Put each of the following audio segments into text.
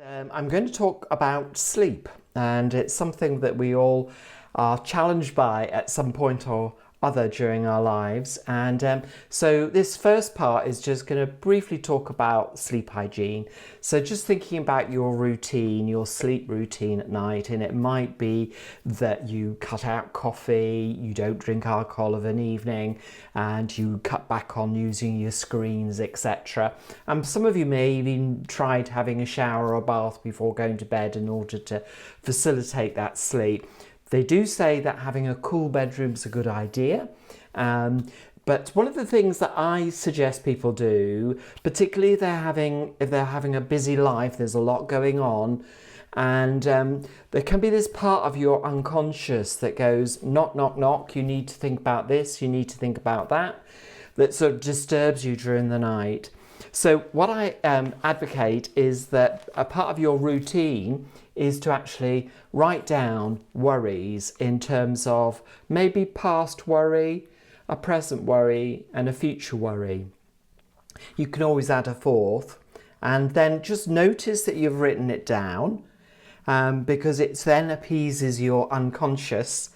I'm going to talk about sleep, and it's something that we all are challenged by at some point or other during our lives. And so this first part is just going to briefly talk about sleep hygiene. So just thinking about your routine, your sleep routine at night, and it might be that you cut out coffee, you don't drink alcohol of an evening, and you cut back on using your screens, etc. And some of you may even tried having a shower or bath before going to bed in order to facilitate that sleep. They do say that having a cool bedroom is a good idea. But one of the things that I suggest people do, particularly if they're having a busy life, there's a lot going on, and there can be this part of your unconscious that goes knock, knock, knock, you need to think about this, you need to think about that, that sort of disturbs you during the night. So what I advocate is that a part of your routine is to actually write down worries in terms of maybe past worry, a present worry, and a future worry. You can always add a fourth, and then just notice that you've written it down, because it then appeases your unconscious.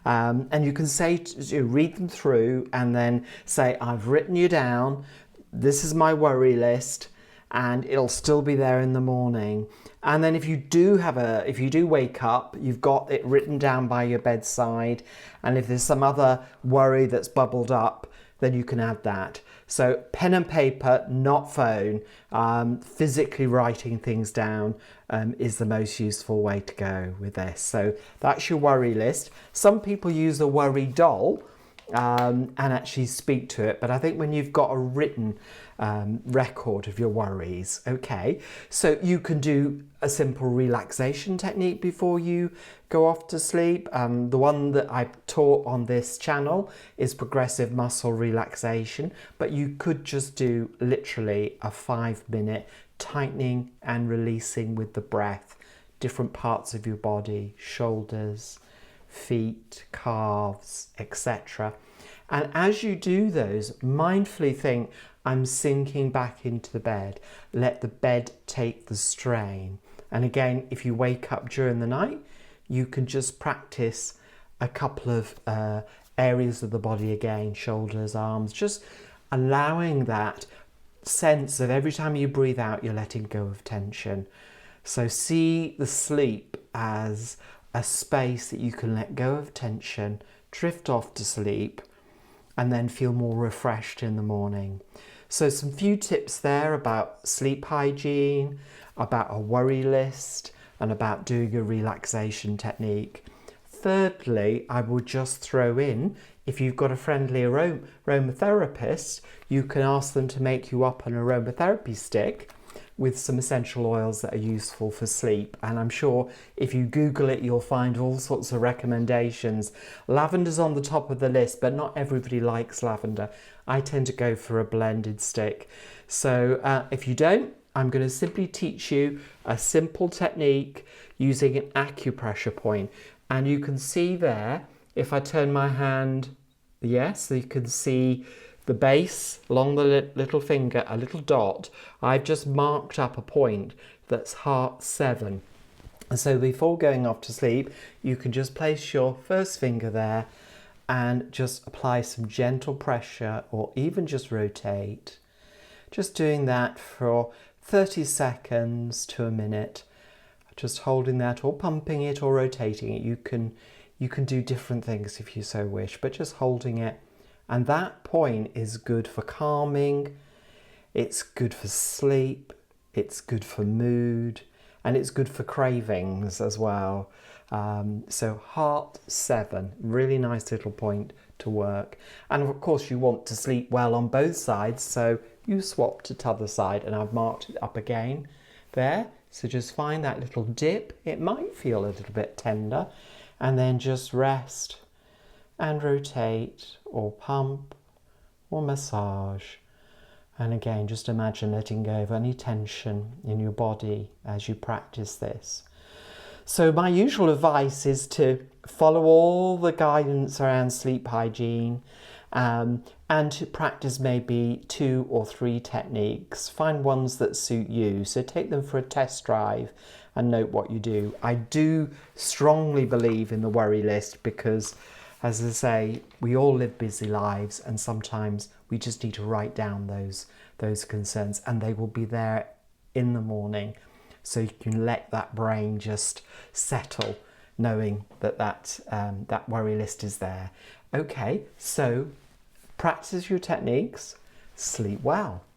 And you can say, read them through and then say, I've written you down, this is my worry list, and it'll still be there in the morning. And then if you do wake up, you've got it written down by your bedside, and if there's some other worry that's bubbled up, then you can add that. So pen and paper, not phone. Physically writing things down is the most useful way to go with this. So that's your worry list. Some people use a worry doll and actually speak to it, but I think when you've got a written record of your worries, okay, so you can do a simple relaxation technique before you go off to sleep. The one that I taught on this channel is progressive muscle relaxation, but you could just do literally a 5-minute tightening and releasing with the breath, different parts of your body, shoulders, feet, calves, etc. And as you do those, mindfully think, I'm sinking back into the bed. Let the bed take the strain. And again, if you wake up during the night, you can just practice a couple of areas of the body again, shoulders, arms, just allowing that sense of every time you breathe out, you're letting go of tension. So see the sleep as a space that you can let go of tension, drift off to sleep, and then feel more refreshed in the morning. So some few tips there about sleep hygiene, about a worry list, and about doing a relaxation technique. Thirdly, I will just throw in, if you've got a friendly aromatherapist, you can ask them to make you up an aromatherapy stick with some essential oils that are useful for sleep. And I'm sure if you Google it, you'll find all sorts of recommendations. Lavender's on the top of the list, but not everybody likes lavender. I tend to go for a blended stick. So if you don't, I'm going to simply teach you a simple technique using an acupressure point. And you can see there, if I turn my hand, yes, so you can see the base along the little finger, a little dot. I've just marked up a point that's heart 7. And so before going off to sleep, you can just place your first finger there and just apply some gentle pressure, or even just rotate. Just doing that for 30 seconds to a minute. Just holding that, or pumping it, or rotating it. You can do different things if you so wish, but just holding it. And that point is good for calming, it's good for sleep, it's good for mood, and it's good for cravings as well. So heart 7, really nice little point to work. And of course you want to sleep well on both sides, so you swap to the other side, and I've marked it up again there. So just find that little dip, it might feel a little bit tender, and then just rest and rotate, or pump, or massage. And again, just imagine letting go of any tension in your body as you practice this. So my usual advice is to follow all the guidance around sleep hygiene And to practice maybe 2 or 3 techniques. Find ones that suit you. So take them for a test drive and note what you do. I do strongly believe in the worry list because, as I say, we all live busy lives and sometimes we just need to write down those concerns, and they will be there in the morning. So you can let that brain just settle, knowing that worry list is there. Okay, so practice your techniques, sleep well.